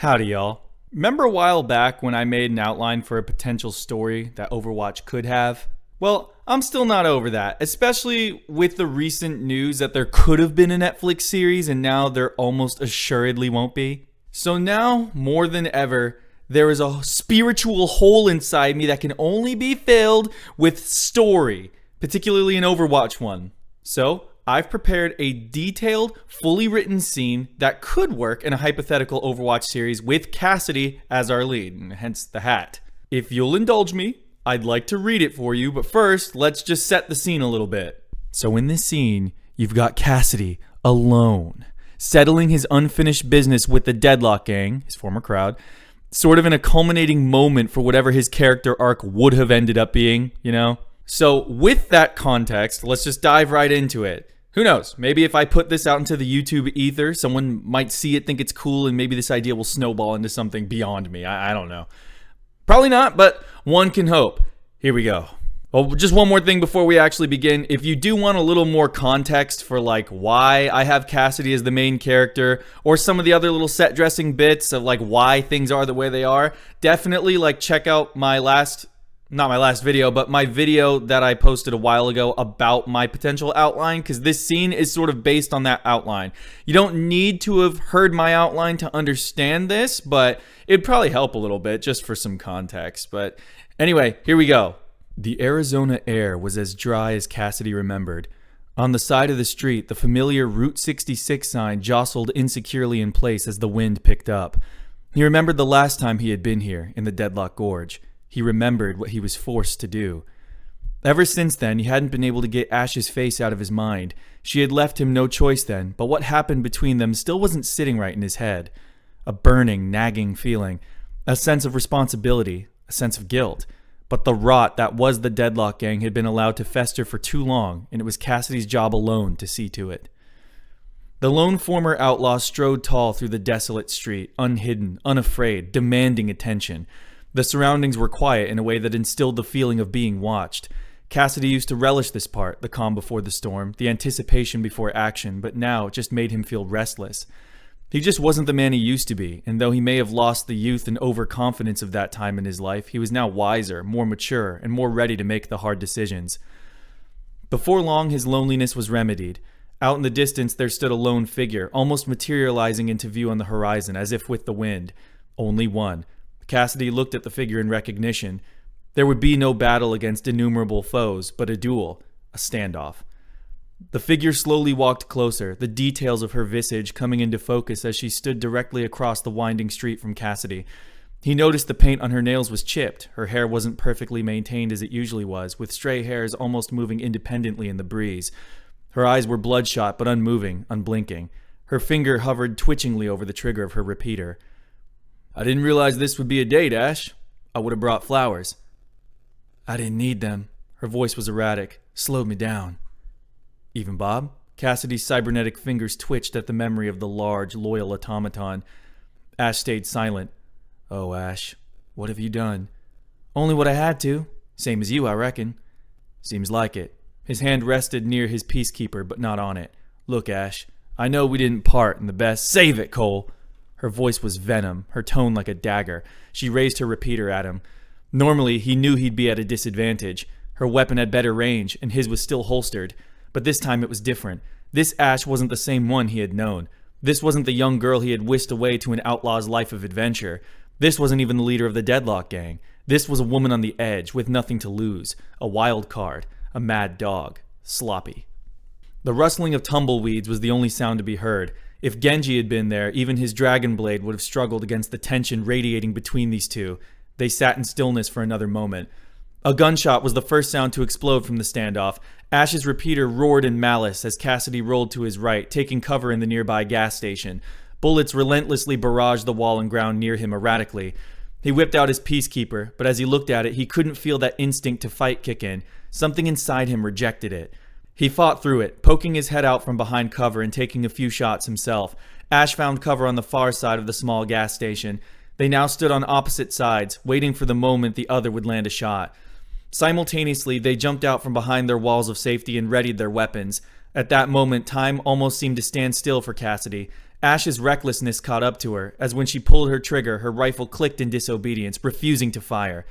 Howdy, y'all. Remember a while back when I made an outline for a potential story that Overwatch could have? Well, I'm still not over that, especially with the recent news that there could have been a Netflix series and now there almost assuredly won't be. So now, more than ever, there is a spiritual hole inside me that can only be filled with story, particularly an Overwatch one. So, I've prepared a detailed, fully written scene that could work in a hypothetical Overwatch series with Cassidy as our lead, hence the hat. If you'll indulge me, I'd like to read it for you, but first, let's just set the scene a little bit. So in this scene, you've got Cassidy alone, settling his unfinished business with the Deadlock Gang, his former crowd, sort of in a culminating moment for whatever his character arc would have ended up being, you know? So with that context, let's just dive right into it. Who knows? Maybe if I put this out into the YouTube ether, someone might see it, think it's cool, and maybe this idea will snowball into something beyond me. I don't know. Probably not, but one can hope. Here we go. Oh, just one more thing before we actually begin. If you do want a little more context for like why I have Cassidy as the main character, or some of the other little set dressing bits of like why things are the way they are, definitely like check out my not my last video, but my video that I posted a while ago about my potential outline, because this scene is sort of based on that outline. You don't need to have heard my outline to understand this, but it'd probably help a little bit just for some context. But anyway, here we go. The Arizona air was as dry as Cassidy remembered. On the side of the street, the familiar Route 66 sign jostled insecurely in place as the wind picked up. He remembered the last time he had been here, in the Deadlock Gorge. He remembered what he was forced to do. Ever since then, he hadn't been able to get Ashe's face out of his mind. She had left him no choice then, but what happened between them still wasn't sitting right in his head. A burning, nagging feeling, a sense of responsibility, a sense of guilt. But the rot that was the Deadlock Gang had been allowed to fester for too long, and it was Cassidy's job alone to see to it. The lone former outlaw strode tall through the desolate street, unhidden, unafraid, demanding attention. The surroundings were quiet in a way that instilled the feeling of being watched. Cassidy used to relish this part, the calm before the storm, the anticipation before action, but now it just made him feel restless. He just wasn't the man he used to be, and though he may have lost the youth and overconfidence of that time in his life, he was now wiser, more mature, and more ready to make the hard decisions. Before long, his loneliness was remedied. Out in the distance, there stood a lone figure, almost materializing into view on the horizon, as if with the wind. Only one. Cassidy looked at the figure in recognition. There would be no battle against innumerable foes, but a duel, a standoff. The figure slowly walked closer, the details of her visage coming into focus as she stood directly across the winding street from Cassidy. He noticed the paint on her nails was chipped, her hair wasn't perfectly maintained as it usually was, with stray hairs almost moving independently in the breeze. Her eyes were bloodshot but unmoving, unblinking. Her finger hovered twitchingly over the trigger of her repeater. "I didn't realize this would be a date, Ash. I would have brought flowers." "I didn't need them." Her voice was erratic, slowed me down. "Even Bob?" Cassidy's cybernetic fingers twitched at the memory of the large, loyal automaton. Ash stayed silent. "Oh, Ash, what have you done?" "Only what I had to. Same as you, I reckon." "Seems like it." His hand rested near his peacekeeper, but not on it. "Look, Ash, I know we didn't part in the best—" "Save it, Cole!" Her voice was venom, her tone like a dagger. She raised her repeater at him. Normally, he knew he'd be at a disadvantage. Her weapon had better range, and his was still holstered. But this time it was different. This Ash wasn't the same one he had known. This wasn't the young girl he had whisked away to an outlaw's life of adventure. This wasn't even the leader of the Deadlock Gang. This was a woman on the edge, with nothing to lose. A wild card. A mad dog. Sloppy. The rustling of tumbleweeds was the only sound to be heard. If Genji had been there, even his dragon blade would have struggled against the tension radiating between these two. They sat in stillness for another moment. A gunshot was the first sound to explode from the standoff. Ash's repeater roared in malice as Cassidy rolled to his right, taking cover in the nearby gas station. Bullets relentlessly barraged the wall and ground near him erratically. He whipped out his peacekeeper, but as he looked at it, he couldn't feel that instinct to fight kick in. Something inside him rejected it. He fought through it, poking his head out from behind cover and taking a few shots himself. Ash found cover on the far side of the small gas station. They now stood on opposite sides, waiting for the moment the other would land a shot. Simultaneously, they jumped out from behind their walls of safety and readied their weapons. At that moment, time almost seemed to stand still for Cassidy. Ash's recklessness caught up to her, as when she pulled her trigger, her rifle clicked in disobedience, refusing to fire.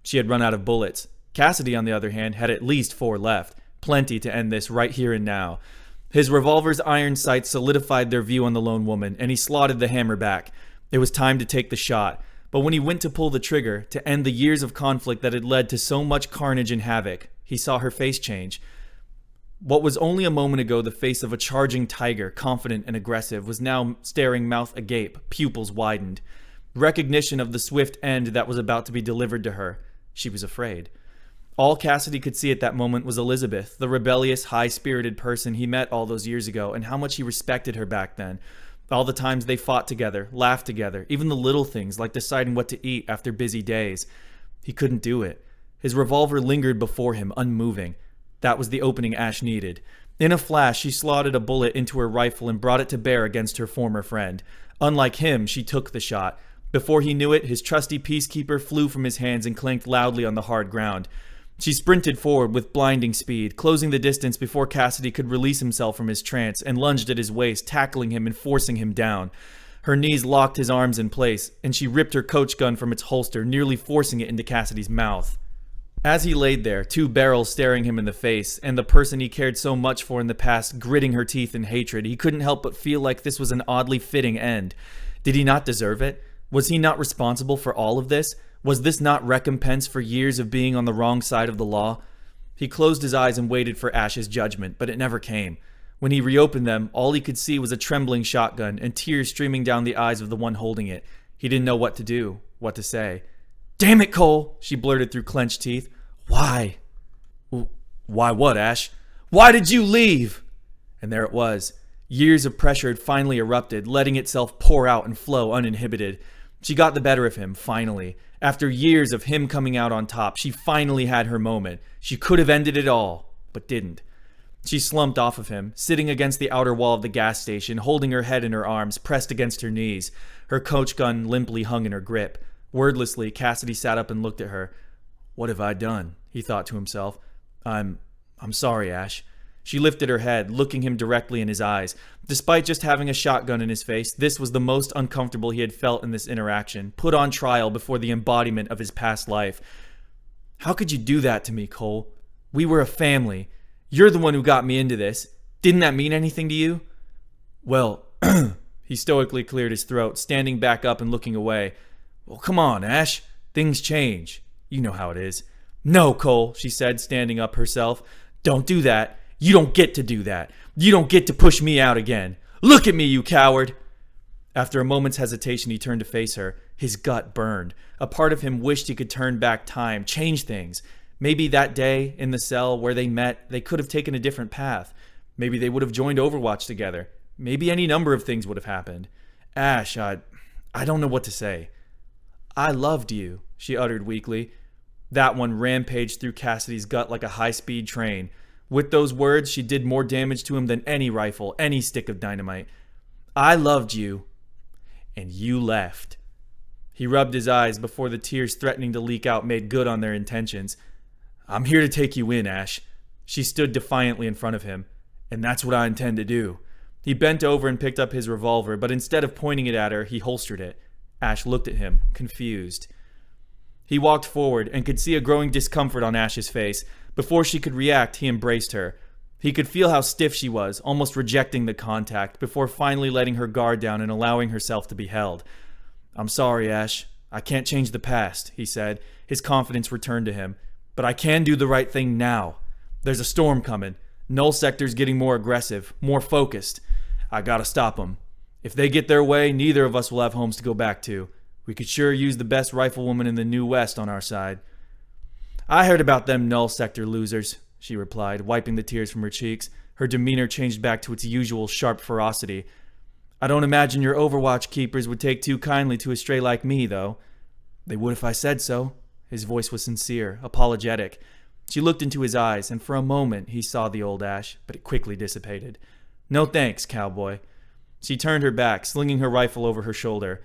She had run out of bullets. Cassidy, on the other hand, had at least 4 left, plenty to end this right here and now. His revolver's iron sights solidified their view on the lone woman, and he slotted the hammer back. It was time to take the shot, but when he went to pull the trigger, to end the years of conflict that had led to so much carnage and havoc, he saw her face change. What was only a moment ago the face of a charging tiger, confident and aggressive, was now staring mouth agape, pupils widened. Recognition of the swift end that was about to be delivered to her. She was afraid. All Cassidy could see at that moment was Elizabeth, the rebellious, high-spirited person he met all those years ago, and how much he respected her back then. All the times they fought together, laughed together, even the little things like deciding what to eat after busy days. He couldn't do it. His revolver lingered before him, unmoving. That was the opening Ashe needed. In a flash, she slotted a bullet into her rifle and brought it to bear against her former friend. Unlike him, she took the shot. Before he knew it, his trusty peacekeeper flew from his hands and clanked loudly on the hard ground. She sprinted forward with blinding speed, closing the distance before Cassidy could release himself from his trance, and lunged at his waist, tackling him and forcing him down. Her knees locked his arms in place, and she ripped her coach gun from its holster, nearly forcing it into Cassidy's mouth. As he laid there, 2 barrels staring him in the face, and the person he cared so much for in the past gritting her teeth in hatred, he couldn't help but feel like this was an oddly fitting end. Did he not deserve it? Was he not responsible for all of this? Was this not recompense for years of being on the wrong side of the law? He closed his eyes and waited for Ash's judgment, but it never came. When he reopened them, all he could see was a trembling shotgun and tears streaming down the eyes of the one holding it. He didn't know what to do, what to say. "Damn it, Cole," she blurted through clenched teeth. "Why?" "Why what, Ashe? Why did you leave?" And there it was. Years of pressure had finally erupted, letting itself pour out and flow uninhibited. She got the better of him, finally. After years of him coming out on top, she finally had her moment. She could have ended it all, but didn't. She slumped off of him, sitting against the outer wall of the gas station, holding her head in her arms, pressed against her knees. Her coach gun limply hung in her grip. Wordlessly, Cassidy sat up and looked at her. "What have I done?" he thought to himself. I'm sorry, Ashe." She lifted her head, looking him directly in his eyes. Despite just having a shotgun in his face, this was the most uncomfortable he had felt in this interaction, put on trial before the embodiment of his past life. "How could you do that to me, Cole? We were a family. You're the one who got me into this. Didn't that mean anything to you?" "Well," he stoically cleared his throat, standing back up and looking away. "Well, come on, Ashe. Things change. You know how it is." "No, Cole," she said, standing up herself. "Don't do that. You don't get to do that. You don't get to push me out again. Look at me, you coward." After a moment's hesitation, he turned to face her. His gut burned. A part of him wished he could turn back time, change things. Maybe that day, in the cell where they met, they could have taken a different path. Maybe they would have joined Overwatch together. Maybe any number of things would have happened. "Ashe, I don't know what to say." "I loved you," she uttered weakly. That one rampaged through Cassidy's gut like a high-speed train. With those words, she did more damage to him than any rifle, any stick of dynamite. "I loved you, and you left." He rubbed his eyes before the tears threatening to leak out made good on their intentions. "I'm here to take you in, Ashe." She stood defiantly in front of him. "And that's what I intend to do." He bent over and picked up his revolver, but instead of pointing it at her, he holstered it. Ashe looked at him, confused. He walked forward and could see a growing discomfort on Ash's face. Before she could react, he embraced her. He could feel how stiff she was, almost rejecting the contact, before finally letting her guard down and allowing herself to be held. "I'm sorry, Ashe. I can't change the past," he said. His confidence returned to him. "But I can do the right thing now. There's a storm coming. Null Sector's getting more aggressive, more focused. I gotta stop them. If they get their way, neither of us will have homes to go back to. We could sure use the best riflewoman in the New West on our side." "I heard about them Null Sector losers," she replied, wiping the tears from her cheeks. Her demeanor changed back to its usual sharp ferocity. "I don't imagine your Overwatch keepers would take too kindly to a stray like me, though." "They would if I said so." His voice was sincere, apologetic. She looked into his eyes, and for a moment he saw the old Ashe, but it quickly dissipated. "No thanks, cowboy." She turned her back, slinging her rifle over her shoulder.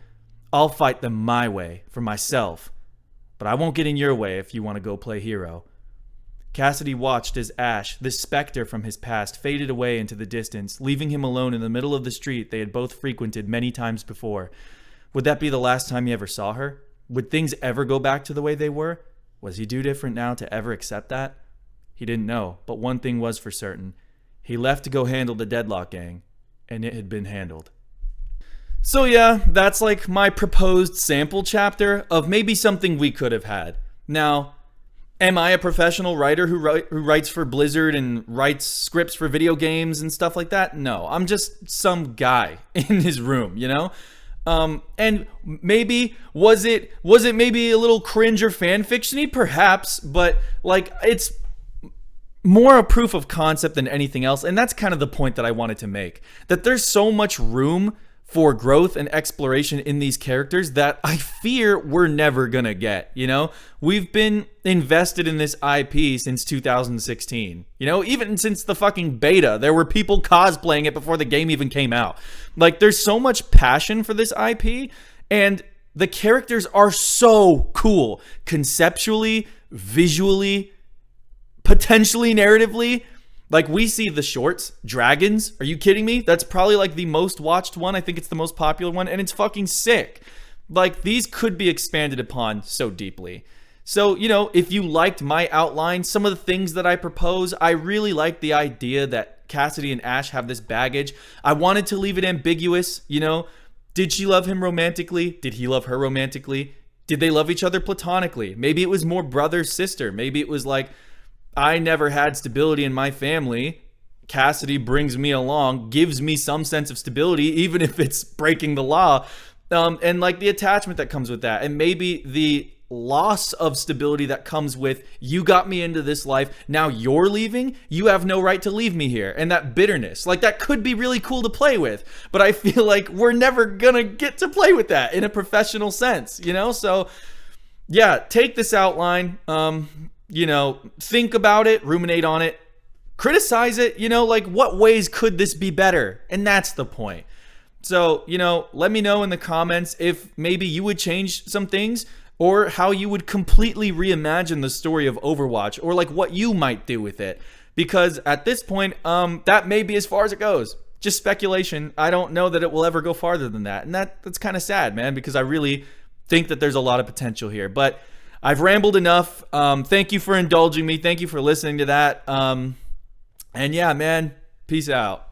"I'll fight them my way, for myself. But I won't get in your way if you want to go play hero." Cassidy watched as Ashe, this specter from his past, faded away into the distance, leaving him alone in the middle of the street they had both frequented many times before. Would that be the last time he ever saw her? Would things ever go back to the way they were? Was he too different now to ever accept that? He didn't know, but one thing was for certain. He left to go handle the Deadlock Gang, and it had been handled. So yeah, that's like my proposed sample chapter of maybe something we could have had. Now, am I a professional writer who writes for Blizzard and writes scripts for video games and stuff like that? No, I'm just some guy in his room, you know? And maybe was it maybe a little cringe or fan fictiony? Perhaps, but like it's more a proof of concept than anything else, and that's kind of the point that I wanted to make. That there's so much room for growth and exploration in these characters that I fear we're never gonna get, you know? We've been invested in this IP since 2016. You know, even since the fucking beta, there were people cosplaying it before the game even came out. Like, there's so much passion for this IP, and the characters are so cool. Conceptually, visually, potentially narratively. Like, we see the shorts, Dragons. Are you kidding me? That's probably like the most watched one. I think it's the most popular one, and it's fucking sick. Like, these could be expanded upon so deeply. So, you know, if you liked my outline, some of the things that I propose, I really like the idea that Cassidy and Ashe have this baggage. I wanted to leave it ambiguous, you know. Did she love him romantically? Did he love her romantically? Did they love each other platonically? Maybe it was more brother-sister. Maybe it was like, I never had stability in my family. Cassidy brings me along, gives me some sense of stability, even if it's breaking the law. And like the attachment that comes with that. And maybe the loss of stability that comes with, you got me into this life, now you're leaving, you have no right to leave me here. And that bitterness, like that could be really cool to play with. But I feel like we're never gonna get to play with that in a professional sense, you know? So yeah, take this outline. You know, think about it, ruminate on it, criticize it, you know, like what ways could this be better? And that's the point. So, you know, let me know in the comments if maybe you would change some things or how you would completely reimagine the story of Overwatch or like what you might do with it. Because at this point, that may be as far as it goes. Just speculation. I don't know that it will ever go farther than that. And that's kind of sad, man, because I really think that there's a lot of potential here. But I've rambled enough. Thank you for indulging me. Thank you for listening to that. And yeah, man, peace out.